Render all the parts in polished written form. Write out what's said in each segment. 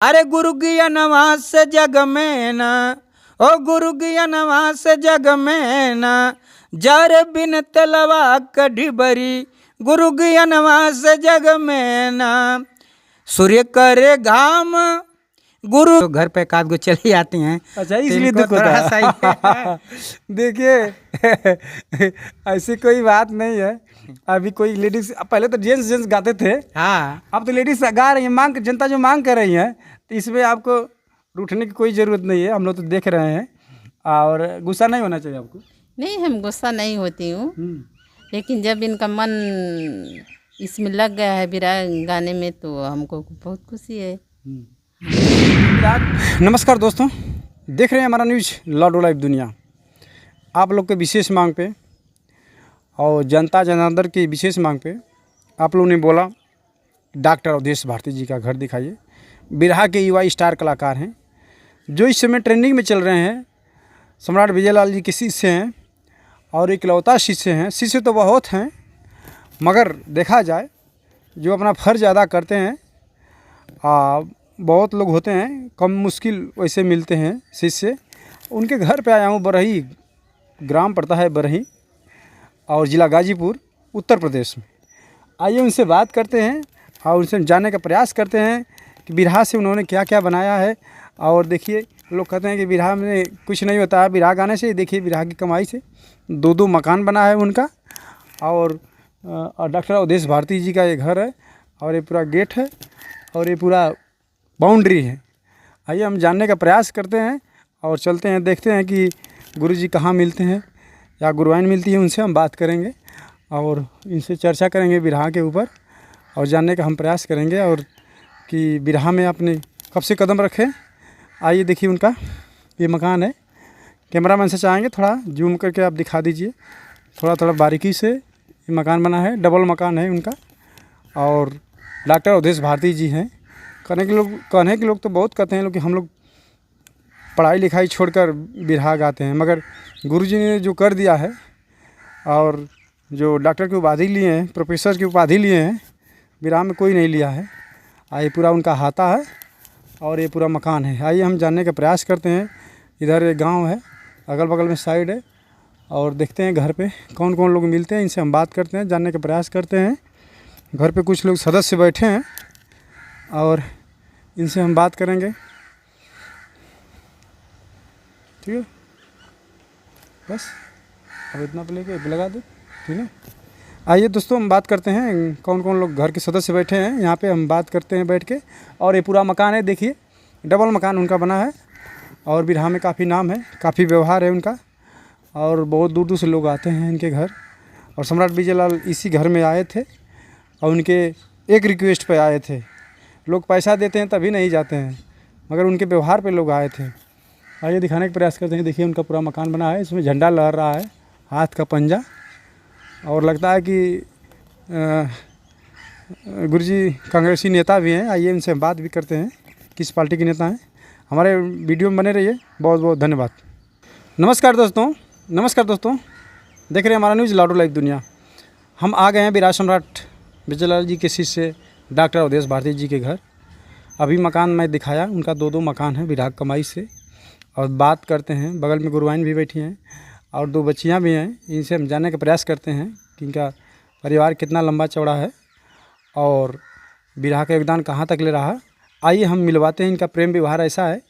अरे गुरु गिया नवास जग में ना, ओ गुरु गिया नवास जग में ना, जर बिन तलवा कढ़ी बरी, गुरु गिया नवास जग में ना। सूर्य करे घाम, गुरु तो घर पे एकाध गो चली आती हैं। अच्छा, इसलिए दुख होता है। देखिए ऐसी कोई बात नहीं है। अभी कोई लेडीज, पहले तो जेंट्स गाते थे, हाँ, अब तो लेडीज गा रही है। मांग, जनता जो मांग कर रही है, तो इसमें आपको रूठने की कोई ज़रूरत नहीं है। हम लोग तो देख रहे हैं, और गुस्सा नहीं होना चाहिए आपको। नहीं, हम गुस्सा नहीं होती हूँ, लेकिन जब इनका मन इसमें लग गया है बिरहा गाने में, तो हमको बहुत खुशी है। नमस्कार दोस्तों, देख रहे हैं हमारा न्यूज़ लाडो लाइव दुनिया। आप लोग के विशेष मांग पे और जनता जनार्दन की विशेष मांग पे आप लोगों ने बोला डॉक्टर अवधेश भारती जी का घर दिखाइए। बिरहा के युवा स्टार कलाकार हैं जो इस समय ट्रेंडिंग में चल रहे हैं। सम्राट विजयलाल जी के शिष्य हैं और इकलौता शिष्य हैं। शिष्य तो बहुत हैं, मगर देखा जाए जो अपना फ़र्ज अदा करते हैं, बहुत लोग होते हैं, कम मुश्किल वैसे मिलते हैं शिष्य। उनके घर पे आया हूँ। बरही ग्राम पड़ता है, बरही, और ज़िला गाजीपुर, उत्तर प्रदेश में। आइए उनसे बात करते हैं और उनसे जानने का प्रयास करते हैं कि बिरहा से उन्होंने क्या क्या बनाया है। और देखिए, लोग कहते हैं कि बिरहा में कुछ नहीं होता है, बिरहा गाने से। देखिए, बिरहा की कमाई से दो मकान बना है उनका, और डॉक्टर अवधेश भारती जी का ये घर है, और ये पूरा गेट है, और ये पूरा बाउंड्री है। आइए हम जानने का प्रयास करते हैं और चलते हैं, देखते हैं कि गुरुजी कहाँ मिलते हैं या गुरुआइन मिलती है। उनसे हम बात करेंगे और इनसे चर्चा करेंगे बिरहा के ऊपर, और जानने का हम प्रयास करेंगे और कि बिरहा में आपने कब से कदम रखे। आइए देखिए, उनका ये मकान है। कैमरामैन से चाहेंगे थोड़ा जूम करके आप दिखा दीजिए, थोड़ा बारीकी से। ये मकान बना है, डबल मकान है उनका, और डॉक्टर अवधेश भारती जी हैं। कहने के लोग तो बहुत कहते हैं लोग कि हम लोग पढ़ाई लिखाई छोड़कर बिरहा गाते हैं, मगर गुरुजी ने जो कर दिया है, और जो डॉक्टर की उपाधि लिए हैं, प्रोफेसर की उपाधि लिए हैं, बिरहा में कोई नहीं लिया है। ये पूरा उनका हाथा है और ये पूरा मकान है। आइए हम जानने का प्रयास करते हैं। इधर एक गांव है, अगल बगल में साइड है, और देखते हैं घर पे कौन कौन लोग मिलते हैं। इनसे हम बात करते हैं, जानने का प्रयास करते हैं। घर पे कुछ लोग सदस्य बैठे हैं और इनसे हम बात करेंगे। ठीक है, बस अब इतना प्ले के लगा दो, ठीक है। आइए दोस्तों, हम बात करते हैं कौन कौन लोग घर के सदस्य बैठे हैं यहाँ पे। हम बात करते हैं बैठ के। और ये पूरा मकान है, देखिए डबल मकान उनका बना है, और बिरहा में काफ़ी नाम है, काफ़ी व्यवहार है उनका, और बहुत दूर दूर से लोग आते हैं इनके घर। और सम्राट विजयलाल इसी घर में आए थे, और उनके एक रिक्वेस्ट पे आए थे। लोग पैसा देते हैं तभी नहीं जाते हैं, मगर उनके व्यवहार पे लोग आए थे। आइए दिखाने का प्रयास करते हैं। देखिए, उनका पूरा मकान बना है, इसमें झंडा लहर रहा है, हाथ का पंजा, और लगता है कि गुरुजी कांग्रेसी नेता भी हैं। आइए उनसे बात भी करते हैं, किस पार्टी के नेता हैं। हमारे वीडियो में बने रहिए, बहुत बहुत धन्यवाद। नमस्कार दोस्तों, देख रहे हैं हमारा न्यूज़ लाडो लाइव दुनिया। हम आ गए हैं बिरहा सम्राट विजयलाल जी के शिष्य डॉक्टर अवधेश भारती जी के घर। अभी मकान मैं दिखाया, उनका दो मकान है बिरहा कमाई से। और बात करते हैं, बगल में गुरुआइन भी बैठी हैं और दो बच्चियां भी हैं। इनसे हम जानने का प्रयास करते हैं कि इनका परिवार कितना लंबा चौड़ा है और बिरहा का योगदान कहाँ तक ले रहा। आइए हम मिलवाते हैं। इनका प्रेम व्यवहार ऐसा है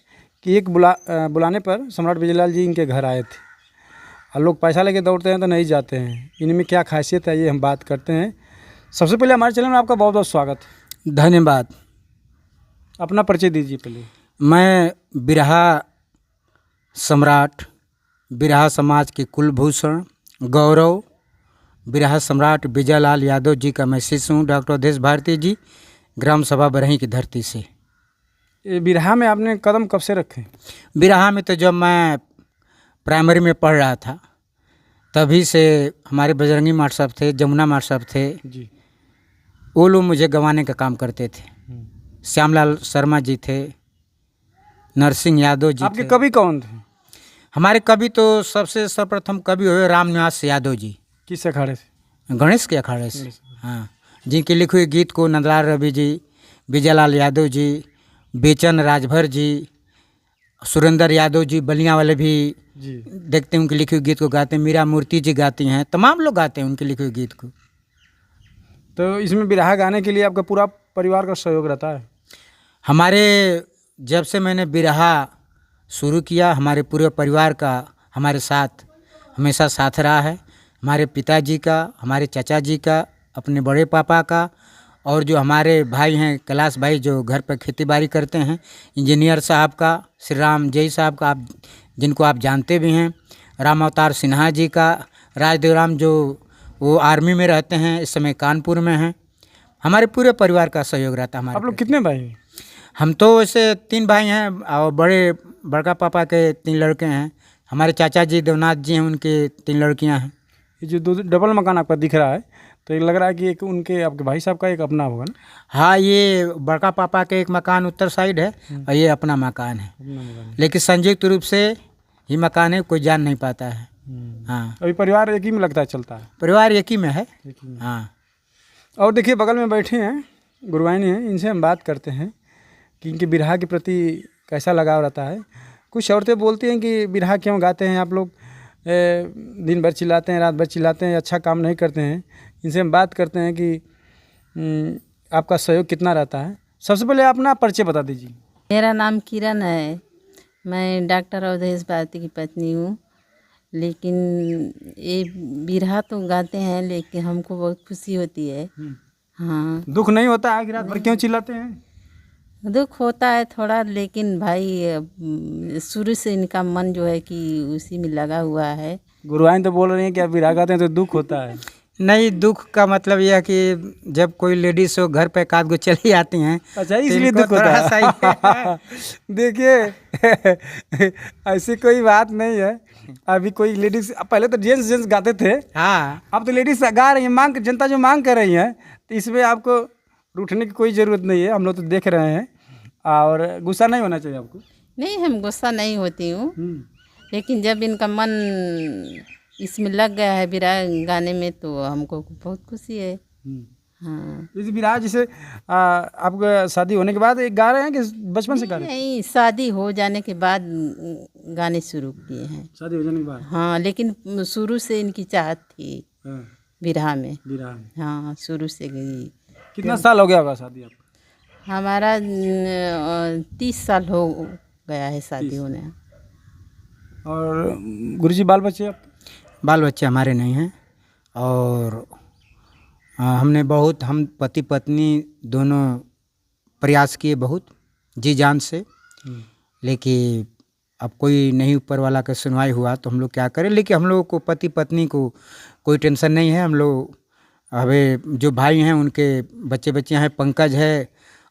कि एक बुलाने पर सम्राट विजयलाल जी इनके घर आए थे, और लोग पैसा लेके दौड़ते हैं तो नहीं जाते हैं। इनमें क्या खासियत है, ये हम बात करते हैं। सबसे पहले हमारे चैनल में आपका बहुत बहुत स्वागत। धन्यवाद। अपना परिचय दीजिए पहले। मैं बिरहा सम्राट, बिरहा समाज के कुलभूषण गौरव, बिरहा सम्राट विजयलाल यादव जी का मैं शिष्य हूँ। डॉक्टर अवधेश भारती जी, ग्राम सभा बरही की धरती से। ये बिरहा में आपने कदम कब से रखे? बिरहा में तो जब मैं प्राइमरी में पढ़ रहा था तभी से हमारे बजरंगी मास्टर साहब थे, जमुना मास्टर साहब थे जी, वो लोग मुझे गवाने का काम करते थे। श्यामलाल शर्मा जी थे, नरसिंह यादव जी आपके थे। कवि कौन थे? हमारे कवि तो सबसे सर्वप्रथम कवि हुए रामनिवास यादव जी, किस अखाड़े से? गणेश के अखाड़े से। हाँ, जिनके लिखे हुए गीत को नंदलाल रवि जी, विजयलाल यादव जी बेचन राजभर जी, सुरेंद्र यादव जी, बलिया वाले भी जी। देखते हैं उनके लिखे हुए गीत को गाते हैं। मीरा मूर्ति जी गाती हैं, तमाम लोग गाते हैं उनके लिखे हुए गीत को। तो इसमें बिरहा गाने के लिए आपका पूरा परिवार का सहयोग रहता है? हमारे जब से मैंने बिरहा शुरू किया, हमारे पूरे परिवार का हमारे साथ हमेशा साथ रहा है। हमारे पिताजी का, हमारे चाचा जी का, अपने बड़े पापा का, और जो हमारे भाई हैं कैलाश भाई जो घर पर खेती बाड़ी करते हैं, इंजीनियर साहब का, श्री राम जय साहब का, आप जिनको आप जानते भी हैं, राम अवतार सिन्हा जी का, राजदेव राम जो वो आर्मी में रहते हैं, इस समय कानपुर में हैं। हमारे पूरे परिवार का सहयोग रहता है हमारे। आप लोग कितने भाई हैं? हम तो वैसे 3 भाई हैं और बड़का पापा के 3 लड़के हैं। हमारे चाचा जी देवनाथ जी हैं, उनके 3 लड़कियां हैं। ये जो 2 डबल मकान आपका दिख रहा है, तो ये लग रहा है कि एक उनके आपके भाई साहब का एक अपना होगा ना? हाँ, ये बड़का पापा के एक मकान उत्तर साइड है और ये अपना मकान है, अपना मकान। लेकिन संयुक्त रूप से ही मकान है, कोई जान नहीं पाता है। हाँ, अभी परिवार एक ही में लगता है चलता है? परिवार एक ही में है। एक ही में। हाँ। और देखिए बगल में बैठे हैं गुरुवानी हैं, इनसे हम बात करते हैं कि इनके बिरहा के प्रति कैसा लगाव रहता है। कुछ औरतें बोलती हैं कि बिरहा क्यों गाते हैं आप लोग, दिन भर चिल्लाते हैं, रात भर चिल्लाते हैं, अच्छा काम नहीं करते हैं। इनसे हम बात करते हैं कि आपका सहयोग कितना रहता है। सबसे पहले अपना परिचय बता दीजिए। मेरा नाम किरण है, मैं डॉक्टर अवधेश भारती की पत्नी हूँ। लेकिन ये बिरहा तो गाते हैं, लेकिन हमको बहुत खुशी होती है। हाँ, दुख नहीं होता है कि रात भर क्यों चिल्लाते हैं? दुख होता है थोड़ा, लेकिन भाई शुरू से इनका मन जो है कि उसी में लगा हुआ है। गुरुवानी तो बोल रही हैं कि आप बिरहा गाते हैं तो दुख होता है। नहीं, दुख का मतलब यह है कि जब कोई लेडीज हो घर पे एकाध गो चली आती हैं, अच्छा, तो इसलिए इनको दुख होता थोड़ा सा है। देखिए ऐसी कोई बात नहीं है। अभी कोई लेडीज, पहले तो जेंट्स गाते थे, हाँ, अब तो लेडीज गा रही हैं, मांग जनता जो मांग कर रही है, तो इसमें आपको रूठने की कोई ज़रूरत नहीं है। हम लोग तो देख रहे हैं, और गुस्सा नहीं होना चाहिए आपको। नहीं, हम गुस्सा नहीं होती हूँ, लेकिन जब इनका मन इसमें लग गया है बिरहा गाने में, तो हमको बहुत खुशी है। हाँ, इस बिरहा जैसे आपका शादी होने के बाद एक गा रहे हैं कि बचपन से गा रहे हैं? नहीं, शादी हो जाने के बाद गाने शुरू किए हैं। शादी हो जाने के बाद? हाँ, लेकिन शुरू से इनकी चाहत थी हाँ, बिरहा में। बिरहा में। हाँ, शुरू से गई। कितना साल हो गया होगा शादी आपको? हमारा 30 साल हो गया है शादी होने। और गुरुजी बाल बच्चे आपके? बाल बच्चे हमारे नहीं हैं। और हमने बहुत, हम पति पत्नी दोनों प्रयास किए बहुत जी जान से, लेकिन अब कोई नहीं ऊपर वाला का सुनवाई हुआ तो हम लोग क्या करें। लेकिन हम लोग को पति पत्नी को कोई टेंशन नहीं है। हम लोग अभी जो भाई हैं उनके बच्चे हैं, पंकज है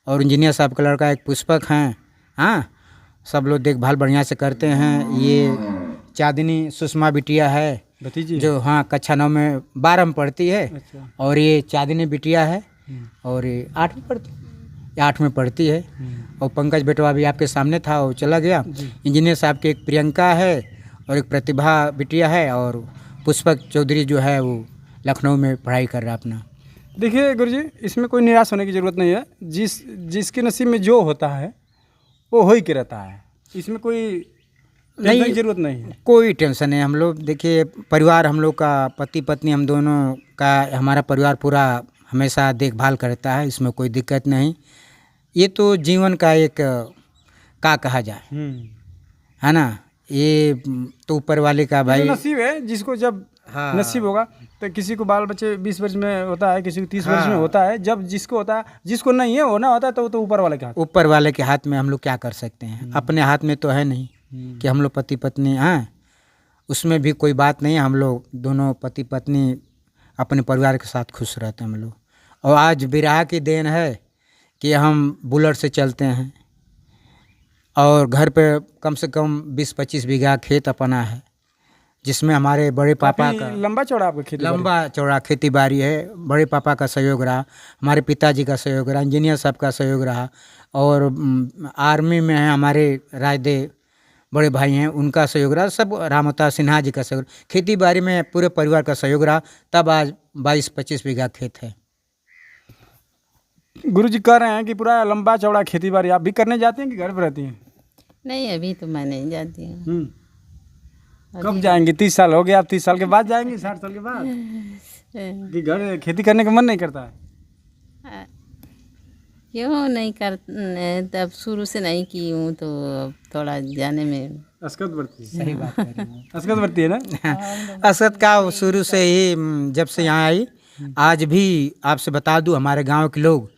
और इंजीनियर साहब का लड़का एक पुष्पक हैं। हाँ, सब लोग देखभाल बढ़िया से करते हैं। ये चांदनी सुषमा बिटिया है भतीजी जो, हाँ, कक्षा 9 में 12 में पढ़ती है। अच्छा। और ये चांदनी बिटिया है और ये 8 में पढ़ती है। और पंकज बेटवा भी आपके सामने था, वो चला गया। इंजीनियर साहब की एक प्रियंका है और एक प्रतिभा बिटिया है, और पुष्पक चौधरी जो है वो लखनऊ में पढ़ाई कर रहा अपना। देखिए गुरुजी, इसमें कोई निराश होने की ज़रूरत नहीं है। जिसके नसीब में जो होता है वो हो ही के रहता है। इसमें कोई टेंशन की ज़रूरत नहीं है। कोई टेंशन नहीं। हम लोग देखिए परिवार, हम लोग का पति पत्नी, हम दोनों का, हमारा परिवार पूरा हमेशा देखभाल करता है, इसमें कोई दिक्कत नहीं। ये तो जीवन का एक का कहा जाए, है ना, ये तो ऊपर वाले का भाई नसीब है। जिसको जब हाँ, नसीब होगा, तो किसी को बाल बच्चे 20 वर्ष में होता है, किसी को 30 वर्ष में होता है। जब जिसको होता है, जिसको नहीं है होना होता है, तो वो तो ऊपर वाले के हाथ। ऊपर वाले के हाथ में हम लोग क्या कर सकते हैं। अपने हाथ में तो है नहीं कि हम लोग पति पत्नी हैं, उसमें भी कोई बात नहीं है। हम लोग दोनों पति पत्नी अपने परिवार के साथ खुश रहते हैं हम लोग। और आज बिरहा की देन है कि हम बुलेट से चलते हैं और घर पे कम से कम 20-25 बीघा खेत अपना है, जिसमें हमारे बड़े पापा का लंबा चौड़ा आपका खेती लंबा चौड़ा खेती बाड़ी है। बड़े पापा का सहयोग रहा, हमारे पिताजी का सहयोग रहा, इंजीनियर साहब का सहयोग रहा, और आर्मी में है हमारे राजदेव बड़े भाई हैं, उनका सहयोग रहा, सब रामवतार सिन्हा जी का सहयोग। खेती बाड़ी में पूरे परिवार का सहयोग रहा, तब आज 22-25 बीघा खेत है। गुरुजी कह रहे हैं कि पूरा लंबा चौड़ा खेती बाड़ी आप भी करने जाते हैं कि घर पर रहती हैं? नहीं, अभी तो मैं नहीं जाती हूँ। कब जाएंगे? 30 साल हो गए, आप 30 साल के बाद जाएंगे, 60 साल के बाद? कि घर खेती करने का मन नहीं करता है? क्यों नहीं कर, तब शुरू से नहीं की हूँ तो अब थोड़ा जाने में असकत बढ़ती है। सही बात है। असकत बढ़ती है ना? असद का शुरू से ही जब से यहाँ आई, आज भी आपसे बता दूं, हमारे गांव के लोग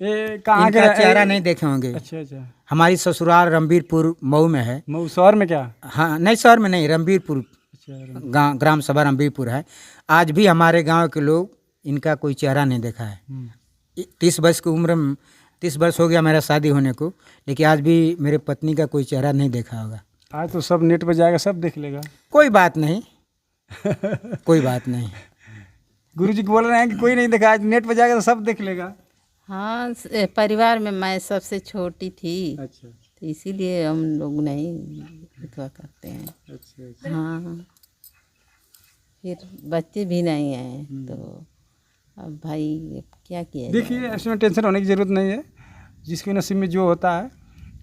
कहाँ इनका चेहरा नहीं देखे होंगे। अच्छा अच्छा। हमारी ससुराल रमबीरपुर मऊ में है। मऊ शहर में क्या? हाँ नहीं, शहर में नहीं, रमबीरपुर अच्छा। ग्राम सभा रमबीरपुर है। आज भी हमारे गांव के लोग इनका कोई चेहरा नहीं देखा है। 30 वर्ष की उम्र में, 30 वर्ष हो गया मेरा शादी होने को, लेकिन आज भी मेरे पत्नी का कोई चेहरा नहीं देखा होगा। आज तो सब नेट पर जाएगा, सब देख लेगा। कोई बात नहीं कोई बात नहीं। गुरुजी बोल रहे हैं कि कोई नहीं देखा, आज नेट पर जाएगा तो सब देख लेगा। हाँ, परिवार में मैं सबसे छोटी थी, अच्छा तो इसीलिए हम लोग नहीं विधवा करते हैं। अच्छा। हाँ, फिर बच्चे भी नहीं हैं तो अब भाई अब क्या किया जाए। देखिए, इसमें टेंशन होने की ज़रूरत नहीं है। जिसके नसीब में जो होता है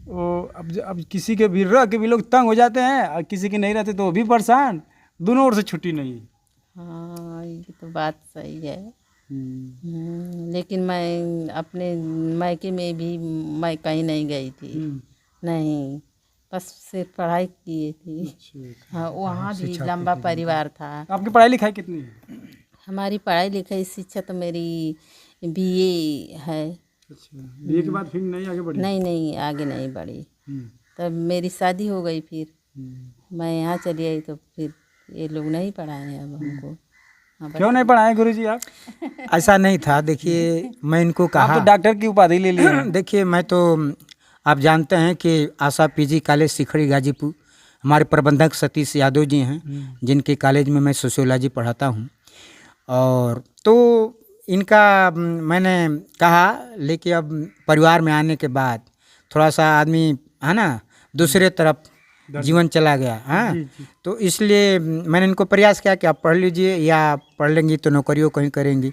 वो, अब किसी के भी रह के भी लोग तंग हो जाते हैं और किसी के नहीं रहते तो वो भी परेशान। दोनों ओर से छुट्टी नहीं है। हाँ, ये तो बात सही है। लेकिन मैं अपने मायके में भी मैं कहीं नहीं गई थी। नहीं, बस सिर्फ पढ़ाई की थी। हाँ, वहाँ भी लंबा परिवार था। आपकी पढ़ाई लिखाई कितनी है? हमारी पढ़ाई लिखाई शिक्षा तो मेरी बीए है। अच्छा, बीए के बाद फिर नहीं आगे बढ़ी? नहीं, आगे नहीं बढ़ी। तब मेरी शादी हो गई, फिर मैं यहाँ चली आई तो फिर ये लोग नहीं पढ़ाए अब हमको। हाँ, क्यों नहीं पढ़ाए गुरुजी आप? ऐसा नहीं था। देखिए, मैं इनको आप कहा, तो डॉक्टर की उपाधि ले लिए। देखिए, मैं तो, आप जानते हैं कि आशा पीजी कॉलेज सिखड़ी गाजीपुर, हमारे प्रबंधक सतीश यादव जी हैं, जिनके कॉलेज में मैं सोशियोलॉजी पढ़ाता हूँ। और तो इनका मैंने कहा, लेकिन अब परिवार में आने के बाद थोड़ा सा आदमी है ना, दूसरे तरफ जीवन चला गया। हाँ, तो इसलिए मैंने इनको प्रयास किया कि आप पढ़ लीजिए, या पढ़ लेंगी तो नौकरियों कहीं करेंगी।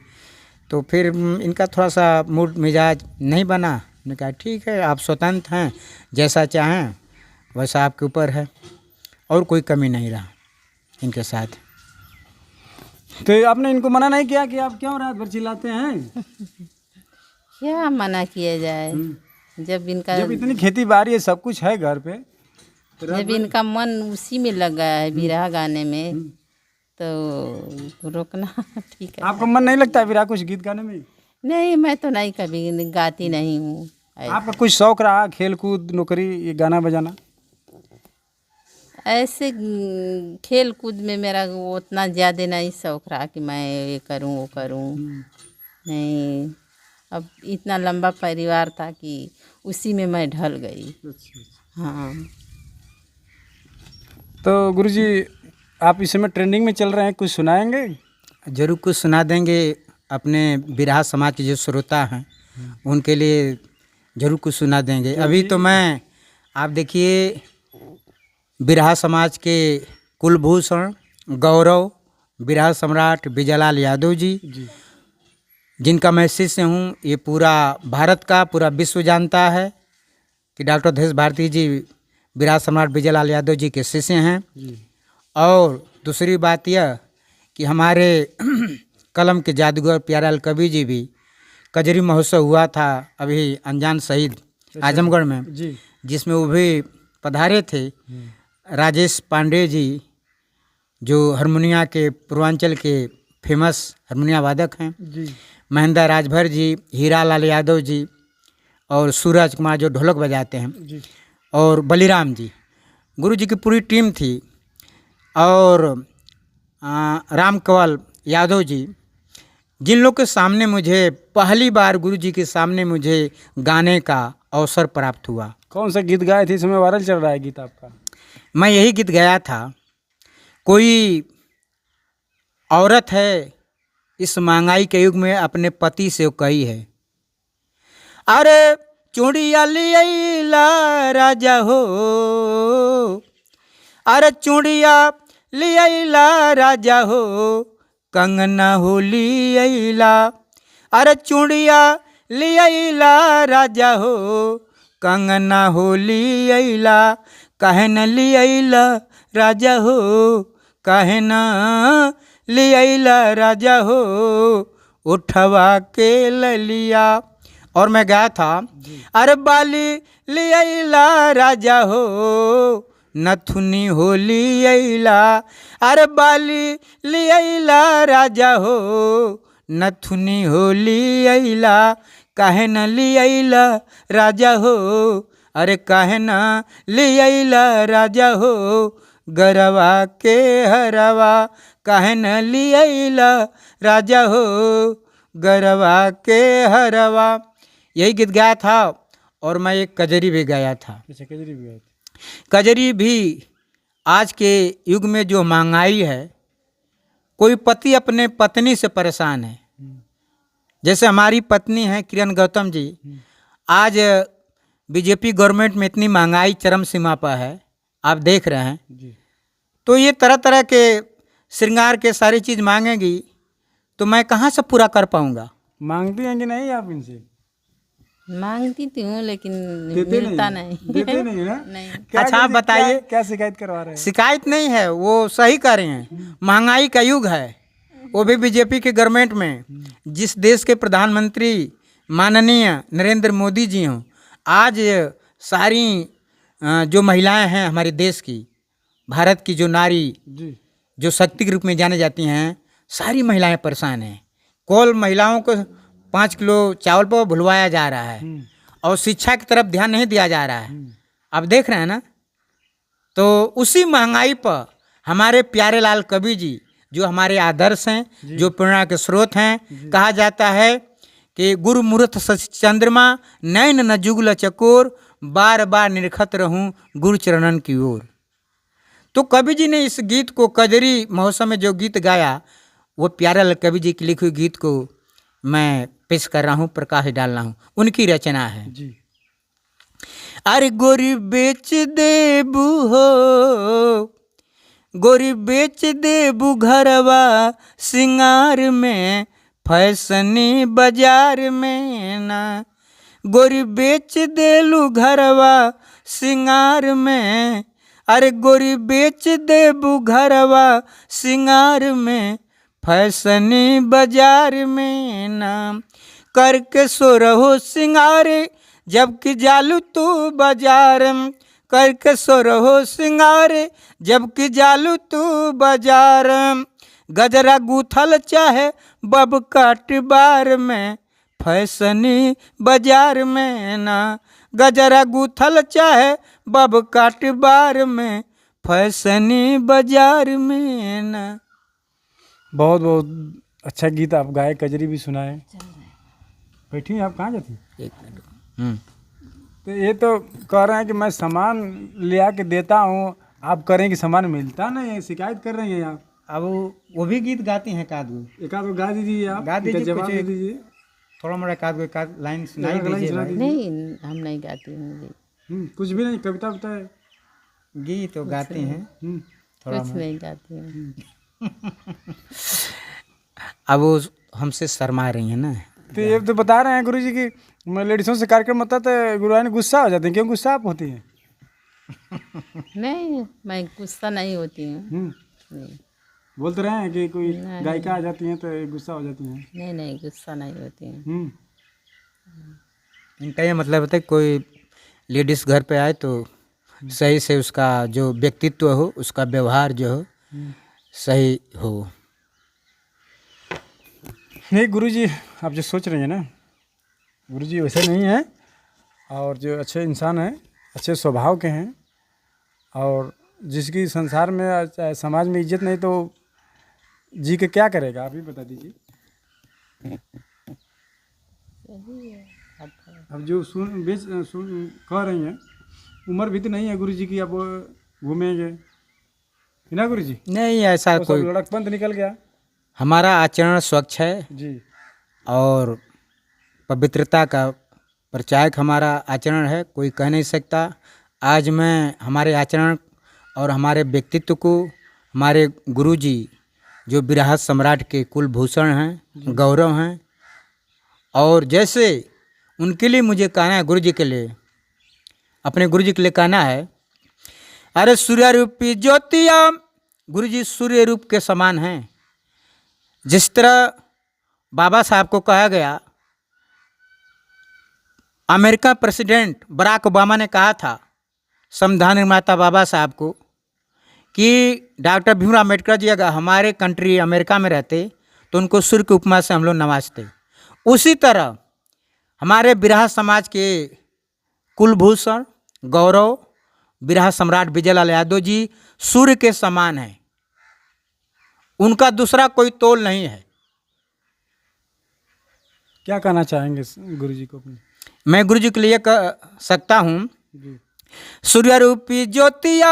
तो फिर इनका थोड़ा सा मूड मिजाज नहीं बना। मैंने कहा ठीक है, आप स्वतंत्र हैं, जैसा चाहें वैसा आपके ऊपर है। और कोई कमी नहीं रहा इनके साथ। तो आपने इनको मना नहीं किया कि आप क्यों रात भर चिल्लाते हैं? क्या मना किया जाए, जब इतनी खेती बाड़ी है, सब कुछ है घर पे, जब इनका मन उसी में लगा है बिरहा गाने में, तो रोकना ठीक है। आपको मन नहीं लगता है फिर कुछ गीत गाने में? नहीं, मैं तो नहीं, कभी गाती नहीं हूँ। आपका कुछ शौक रहा, खेल कूद, नौकरी, ये गाना बजाना? ऐसे खेल कूद में मेरा उतना ज़्यादा नहीं शौक रहा कि मैं ये करूँ वो करूँ। नहीं, अब इतना लंबा परिवार था कि उसी में मैं ढल गई। हाँ, तो गुरुजी आप इस समय ट्रेंडिंग में चल रहे हैं, कुछ सुनाएंगे? जरूर कुछ सुना देंगे। अपने बिरहा समाज के जो श्रोता हैं उनके लिए जरूर कुछ सुना देंगे। अभी तो मैं, आप देखिए, बिरहा समाज के कुलभूषण गौरव बिरहा सम्राट विजयलाल यादव जी, जिनका मैं शिष्य हूँ, ये पूरा भारत का, पूरा विश्व जानता है कि डॉक्टर देश भारती जी बिरहा सम्राट विजयलाल यादव जी के शिष्य हैं। और दूसरी बात यह कि हमारे कलम के जादूगर प्यारेलाल कवि जी भी, कजरी महोत्सव हुआ था अभी अनजान शहीद आजमगढ़ में, जिसमें वो भी पधारे थे। राजेश पांडे जी, जो हारमोनिया के, पूर्वांचल के फेमस हारमोनिया वादक हैं, महेंद्र राजभर जी, हीरा लाल यादव जी, और सूरज कुमार जो ढोलक बजाते हैं, और बलिराम जी, गुरु जी की पूरी टीम थी। और राम कंवल यादव जी, जिन लोग के सामने मुझे पहली बार गुरु जी के सामने मुझे गाने का अवसर प्राप्त हुआ। कौन सा गीत गाए थे? इस समय वायरल चल रहा है गीत आपका। मैं यही गीत गाया था, कोई औरत है इस महंगाई के युग में अपने पति से कही है, अरे चूड़िया लिया राजा हो, अरे चूड़िया लिया राजा हो, कंगना हो लिया, अरे चूड़िया लियला राजा हो, कंगना हो लियला, काहे न लियला राजा हो, काहे न लियला राजा हो, उठवा के ललिया। और मैं गया था, अरे बाली लियला राजा हो, नथुनी हो लियला, अरे बाली लियला राजा हो, नथुनी हो लियला, काहे न लियला राजा हो, अरे काहे न लियला राजा हो, गरवा के हरवा, काहे न लियला राजा हो, गरवा के हरवा। यही गीत गाया था। और मैं एक कजरी भी गाया था। अच्छा, कजरी भी गाया था। कजरी भी आज के युग में जो महंगाई है, कोई पति अपने पत्नी से परेशान है। जैसे हमारी पत्नी है किरण गौतम जी, आज बीजेपी गवर्नमेंट में इतनी महंगाई चरम सीमा पर है, आप देख रहे हैं जी। तो ये तरह तरह के श्रृंगार के सारी चीज़ मांगेगी, तो मैं कहाँ से पूरा कर पाऊँगा। मांगती हैं कि नहीं आप इनसे? मांगती तो हूँ लेकिन देते मिलता नहीं? नहीं। देते नहीं ना? नहीं। क्या अच्छा, आप क्या- बताइए। क्या शिकायत करवा रहे हैं? शिकायत नहीं है, वो सही कर रहे हैं। महंगाई का युग है, वो भी बीजेपी के गवर्नमेंट में। जिस देश के प्रधानमंत्री माननीय नरेंद्र मोदी जी हों, आज सारी जो महिलाएं हैं हमारे देश की, भारत की जो नारी, जी। जो शक्ति के रूप में जाने जाती हैं, सारी महिलाएं परेशान हैं। कौन महिलाओं को 5 किलो चावल पर भुलवाया जा रहा है और शिक्षा की तरफ ध्यान नहीं दिया जा रहा है। आप देख रहे हैं ना। तो उसी महंगाई पर हमारे प्यारे लाल कवि जी, जो हमारे आदर्श हैं, जो प्रेरणा के स्रोत हैं, कहा जाता है कि गुरु मूर्त शशि चंद्रमा, नैन न जुगल चकोर, बार बार निरखत रहूं गुरु चरणन की ओर। तो कवि जी ने इस गीत को, कजरी महोत्सव में जो गीत गाया, वो प्यारे लाल कवि जी की लिखी हुई गीत को मैं पेश कर रहा हूँ, प्रकाश डाल रहा हूँ। उनकी रचना है। जी। अरे गोरी बेच देबू हो, गोरी बेच देबू घरवा सिंगार में, फैशनी बाजार में ना। गोरी बेच देलू घरवा सिंगार में, अरे गोरी बेच देबू घरवा सिंगार में, फैशनी बाजार में ना। करके सो रहो सिंगार जबकि जालू तू बाजार, करके सो रहो सिंगार जबकि जालू तू बाजार। गजरा गूथल चाहे बब काट बार में, फैशनी बाजार में ना। गजरा गूथल चाहे बब काट बार में, फैशनी बाजार में ना। बहुत बहुत अच्छा गीत आप गाए, कजरी भी सुनाए। बैठी आप कहाँ जाती? एक मिनट। तो ये तो कह रहे हैं कि मैं सामान ले आके देता हूँ, आप करें कि सामान मिलता नहीं है, शिकायत कर रही हैं आप। अब वो भी गीत गाती हैं कादू, एक आध गा दीजिए आप, गा दीजिए, इनका जवाब कुछ दे दीजिए। थोड़ा मोड़ा कादू एक आध लाइन सुनाई एक लाइन दीजिए सुना भाई। दीजिए। नहीं, हम नहीं गाती हूँ। कुछ भी नहीं, कविता बताए। गीत तो गाती हैं थोड़ा कुछ मोड़ा। नहीं गाती हूँ। अब वो हमसे शर्मा रही है ना। तो ये तो बता रहे हैं गुरु जी की मैं लेडीज़ों से कार्यक्रम होता तो गुरुआनी गुस्सा हो जाते हैं। क्यों गुस्सा आप होती हैं? नहीं, मैं गुस्सा नहीं होती हूँ। नहीं बोलते रहे हैं कि कोई नहीं। गायिका आ जाती हैं तो गुस्सा हो जाती हैं। नहीं नहीं, गुस्सा नहीं होती हूँ। इनका ये मतलब होता है कोई लेडीज़ घर पे आए तो सही से उसका जो व्यक्तित्व हो, उसका व्यवहार जो हो सही हो। नहीं गुरुजी, आप जो सोच रहे हैं ना, गुरुजी वैसे नहीं है, और जो अच्छे इंसान हैं, अच्छे स्वभाव के हैं, और जिसकी संसार में चाहे समाज में इज्जत नहीं तो जी के क्या करेगा, आप ही बता दीजिए। अब जो कह रही हैं, उम्र भी तो नहीं है गुरुजी की, अब घूमेंगे ना गुरुजी? नहीं ऐसा वो कोई, सब लड़कपन तो निकल गया। हमारा आचरण स्वच्छ है जी। और पवित्रता का प्रचारक हमारा आचरण है, कोई कह नहीं सकता। आज मैं हमारे आचरण और हमारे व्यक्तित्व को हमारे गुरुजी जो विरासत सम्राट के कुलभूषण हैं, गौरव हैं, और जैसे उनके लिए मुझे कहना है, गुरु जी के लिए, अपने गुरु जी के लिए कहना है, अरे सूर्य रूपी ज्योतिया, गुरु जी सूर्य रूप के समान हैं। जिस तरह बाबा साहब को कहा गया, अमेरिका प्रेसिडेंट बराक ओबामा ने कहा था संविधान निर्माता बाबा साहब को कि डॉक्टर भीमराव अम्बेडकर जी अगर हमारे कंट्री अमेरिका में रहते तो उनको सूर्य की उपमा से हम लोग नवाजते। उसी तरह हमारे बिरहा समाज के कुलभूषण गौरव बिरहा सम्राट विजयलाल यादव जी सूर्य के समान हैं, उनका दूसरा कोई तोल नहीं है। क्या कहना चाहेंगे गुरु जी को अपने? मैं गुरु जी के लिए कह सकता हूँ, सूर्य रूपी ज्योतिया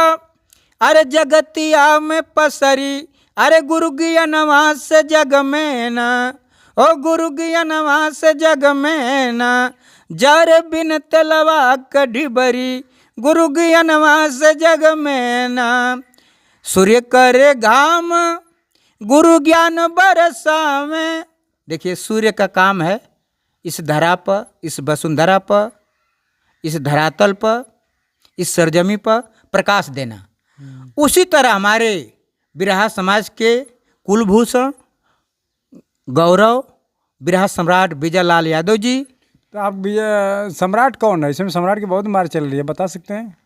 अरे जगतिया में पसरी, अरे गुरु ज्ञानवा से जग में ना, ओ गुरु ज्ञानवा से जग में ना, जर बिन तलवा कढ़ी बरी, गुरु ज्ञानवा से जग में ना। सूर्य करे घाम गुरु ज्ञान बरसावे। देखिए सूर्य का काम है इस धरा पर, इस वसुंधरा पर, इस धरातल पर, इस सरजमी पर प्रकाश देना। उसी तरह हमारे बिरहा समाज के कुलभूषण गौरव बिरहा सम्राट विजयलाल यादव जी। तो आप सम्राट कौन है? इसमें सम्राट की बहुत मार चल रही है, बता सकते हैं?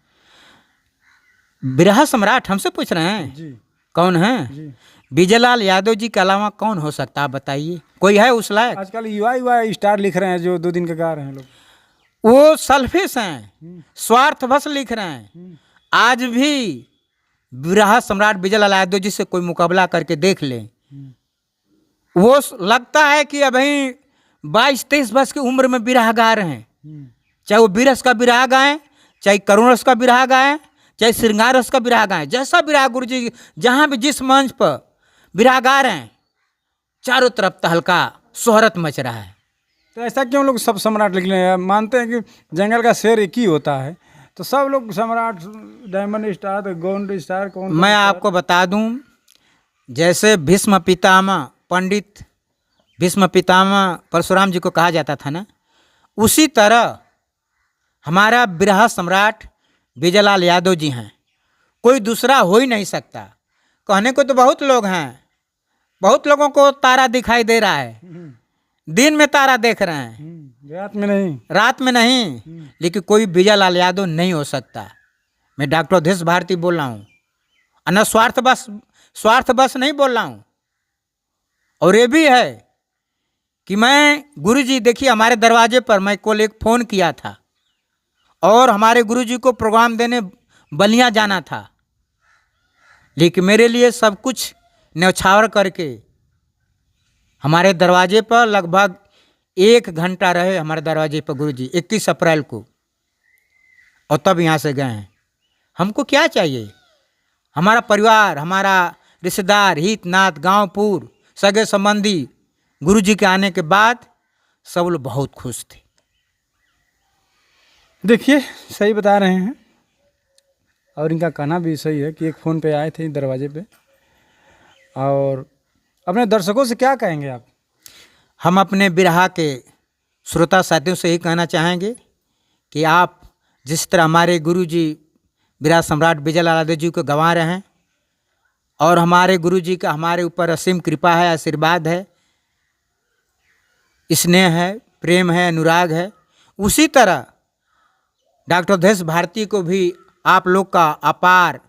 बिरहा सम्राट हमसे पूछ रहे हैं जी। कौन है? जी। विजयलाल यादव जी के अलावा कौन हो सकता है, आप बताइए, कोई है उस लायक? आजकल युवा स्टार लिख रहे हैं जो 2 दिन का गा रहे हैं लोग, वो सेल्फिश हैं, स्वार्थवश लिख रहे हैं। आज भी बिरहा सम्राट विजयलाल यादव जी से कोई मुकाबला करके देख ले, वो लगता है कि अभी 22-23 वर्ष की उम्र में बिरहा गा रहे हैं। चाहे वो बीरस का बिरहा गाएं, चाहे करुण रस का बिरहा गाएं, चाहे श्रृंगार रस का बिरहा गाएं, जैसा बिरहा गुरु जी जहाँ भी जिस मंच पर बिरहा गा रहे हैं, चारों तरफ तहलका शोहरत मच रहा है। तो ऐसा क्यों लोग सब सम्राट लिख रहे हैं? मानते हैं कि जंगल का शेर एक ही होता है, तो सब लोग सम्राट, डायमंड स्टार, तो गोल्ड स्टार कौन? मैं आपको बता दूं, जैसे भीष्म पितामह पंडित भीष्म पितामह परशुराम जी को कहा जाता था ना, उसी तरह हमारा बिरहा सम्राट विजयलाल यादव जी हैं। कोई दूसरा हो ही नहीं सकता। कहने को तो बहुत लोग हैं, बहुत लोगों को तारा दिखाई दे रहा है, दिन में तारा देख रहे हैं, रात में नहीं, रात में नहीं, लेकिन कोई विजयलाल यादव नहीं हो सकता। मैं डॉक्टर अवधेश भारती बोल रहा हूँ, अन्य स्वार्थ बस नहीं बोल रहा हूँ। और ये भी है कि मैं गुरु जी, देखिए हमारे दरवाजे पर मैं कल एक फ़ोन किया था और हमारे गुरु जी को प्रोग्राम देने बलिया जाना था, लेकिन मेरे लिए सब कुछ न्यौछावर करके हमारे दरवाजे पर लगभग 1 घंटा रहे हमारे दरवाजे पर गुरु जी 21 अप्रैल को, और तब यहाँ से गए हैं। हमको क्या चाहिए? हमारा परिवार, हमारा रिश्तेदार, हित नात, गांव-पुर, सगे संबंधी गुरु जी के आने के बाद सब लोग बहुत खुश थे। देखिए सही बता रहे हैं, और इनका कहना भी सही है कि एक फ़ोन पे आए थे दरवाजे पे। और अपने दर्शकों से क्या कहेंगे आप? हम अपने बिरहा के श्रोता साथियों से ही कहना चाहेंगे कि आप जिस तरह हमारे गुरु जी बिरहा सम्राट विजयलाल यादव जी को गंवा रहे हैं, और हमारे गुरु जी का हमारे ऊपर असीम कृपा है, आशीर्वाद है, स्नेह है, प्रेम है, अनुराग है, उसी तरह डॉक्टर अवधेश भारती को भी आप लोग का अपार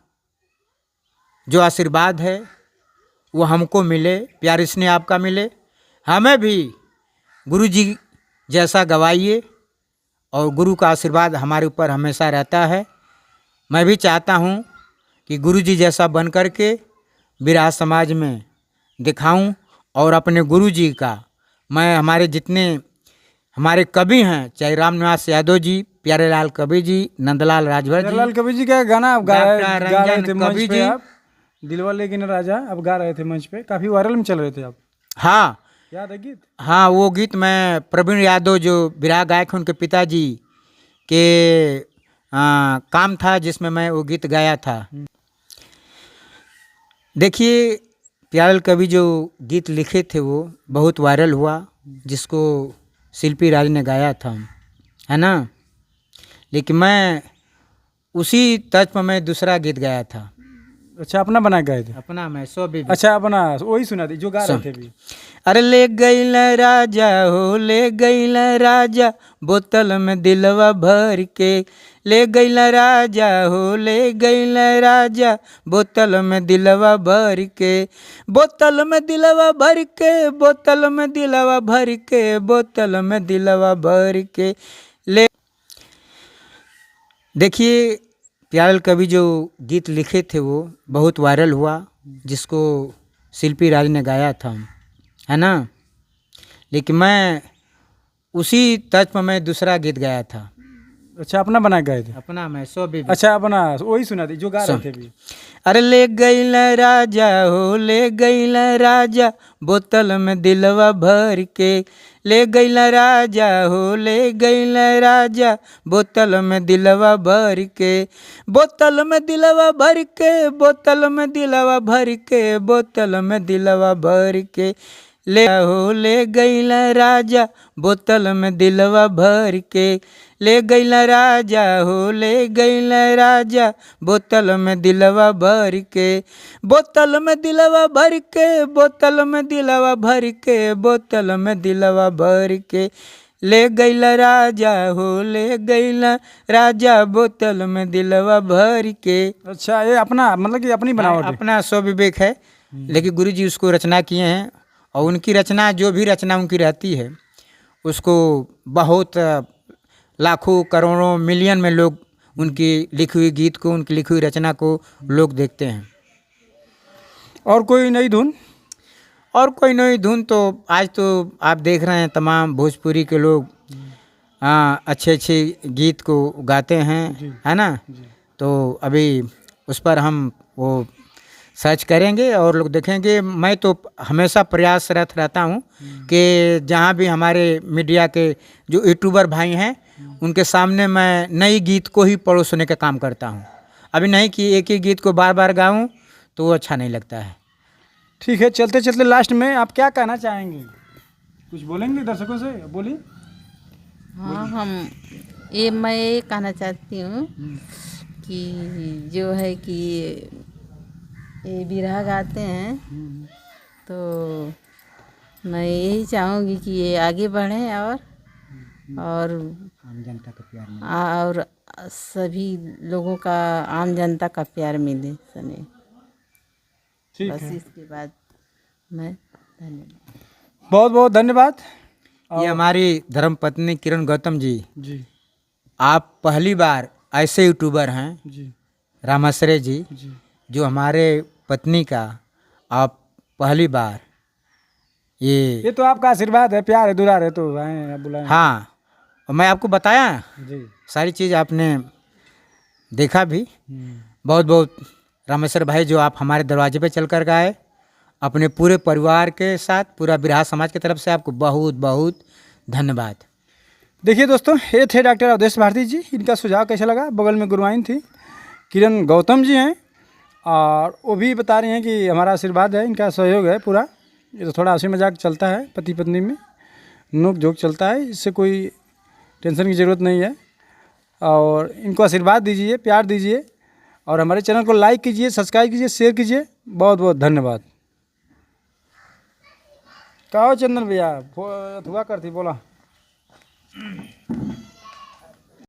जो आशीर्वाद है वो हमको मिले, प्यार स्नेह आपका मिले। हमें भी गुरु जी जैसा गवाइए, और गुरु का आशीर्वाद हमारे ऊपर हमेशा रहता है। मैं भी चाहता हूँ कि गुरु जी जैसा बन कर के बिरहा समाज में दिखाऊं, और अपने गुरु जी का मैं हमारे जितने हमारे कवि हैं, चाहे रामनिवास यादव जी, प्यारेलाल कवि जी, नंदलाल राजभर जी, प्यारेलाल कवि जी का गाना आप गा रहे थे मंच कवि पे, जी, आप दिलवा लेकिन राजा आप गा रहे थे मंच पे, काफ़ी वायरल में चल रहे थे आप, हाँ याद है गीत? हाँ, वो गीत मैं प्रवीण यादव जो बिरहा गायक हैं उनके पिताजी के काम था, जिसमें मैं वो गीत गाया था। देखिए प्यारेलाल कवि जो गीत लिखे थे वो बहुत वायरल हुआ, जिसको शिल्पी राज ने गाया था। है ना। लेकिन मैं उसी तर्ज पर मैं दूसरा गीत गाया था। अच्छा, अपना बना गए थे? अपना मैं सो बीबी। अच्छा, अपना वही सुना दी जो गा रहे थे अभी। अरे ले गईल राजा हो, ले गईल राजा, बोतल में दिलवा भर के। ले गईल राजा हो, ले गईल राजा, बोतल में दिलवा भर के। बोतल में दिलवा भर के, बोतल में दिलवा भर के, बोतल में दिलवा भर के। ले देखिए, प्यारे कवि जो गीत लिखे थे वो बहुत वायरल हुआ, जिसको शिल्पी राज ने गाया था, है ना। लेकिन मैं उसी तर्ज पर मैं दूसरा गीत गाया था। अच्छा, अपना बना गए थे? अपना मैं सो बीबी। अच्छा, अपना वही सुना दी जो गा रहे थे अभी। अरे ले गईल राजा हो, ले गईल राजा, बोतल में दिलवा भर के। ले गईल राजा हो, ले गईल राजा, बोतल में दिलवा भर के। बोतल में दिलवा भर के, बोतल में दिलवा भर के, बोतल में दिलवा भर के। ले हो, ले गईल राजा, बोतल में दिलवा भर के। ले गईल राजा हो, ले गईल राजा, बोतल में दिलवा भर के। बोतल में दिलवा भर के, बोतल में दिलवा भर के, बोतल में दिलवा भर के। ले गईल राजा हो, ले गईल राजा, बोतल में दिलवा भर के। अच्छा, ये अपना मतलब कि अपनी बनावट है? अपना स्व विवेक है, लेकिन गुरु जी उसको रचना किए हैं, और उनकी रचना जो भी रचना उनकी रहती है उसको बहुत लाखों करोड़ों मिलियन में लोग उनकी लिखी हुई गीत को, उनकी लिखी हुई रचना को लोग देखते हैं। और कोई नई धुन? और कोई नई धुन तो आज तो आप देख रहे हैं, तमाम भोजपुरी के लोग अच्छे अच्छे गीत को गाते हैं, है ना। तो अभी उस पर हम वो सर्च करेंगे और लोग देखेंगे। मैं तो हमेशा प्रयासरत रहता हूँ कि जहाँ भी हमारे मीडिया के जो यूट्यूबर भाई हैं उनके सामने मैं नई गीत को ही परोसने का काम करता हूँ। अभी नहीं कि एक ही गीत को बार बार गाऊँ तो वो अच्छा नहीं लगता है। ठीक है, चलते चलते लास्ट में आप क्या कहना चाहेंगे? कुछ बोलेंगे दर्शकों से? बोलिए। हाँ, मैं ये कहना चाहती हूँ कि जो है कि ये बिरहा गाते हैं तो मैं यही चाहूँगी कि ये आगे बढ़ें और आम जनता का प्यार मिले। और सभी लोगों का, आम जनता का प्यार मिले सने। ठीक बस है, इसके बाद मैं धन्यवाद। बहुत बहुत धन्यवाद। ये हमारी धर्मपत्नी किरण गौतम जी, जी आप पहली बार ऐसे यूट्यूबर हैं, जी रामाश्रय जी, जी जो हमारे पत्नी का आप पहली बार ये तो आपका आशीर्वाद है, प्यार है, दुलार है, तो आए आप बुलाएं। हाँ, और मैं आपको बताया जी। सारी चीज़ आपने देखा भी। बहुत बहुत रामेश्वर भाई, जो आप हमारे दरवाजे पे चल कर गए अपने पूरे परिवार के साथ, पूरा बिरहा समाज की तरफ से आपको बहुत बहुत धन्यवाद। देखिए दोस्तों, ये थे डॉक्टर अवधेश भारती जी। इनका सुझाव कैसा लगा? बगल में गुरुआइन थी किरण गौतम जी हैं, और वो भी बता रही हैं कि हमारा आशीर्वाद है, इनका सहयोग है पूरा। ये तो थोड़ा हंसी मजाक चलता है, पति पत्नी में नोक झोंक चलता है, इससे कोई टेंशन की ज़रूरत नहीं है। और इनको आशीर्वाद दीजिए, प्यार दीजिए, और हमारे चैनल को लाइक कीजिए, सब्सक्राइब कीजिए, शेयर कीजिए। बहुत बहुत धन्यवाद। कहो चंदन भैया, हुआ करती बोला।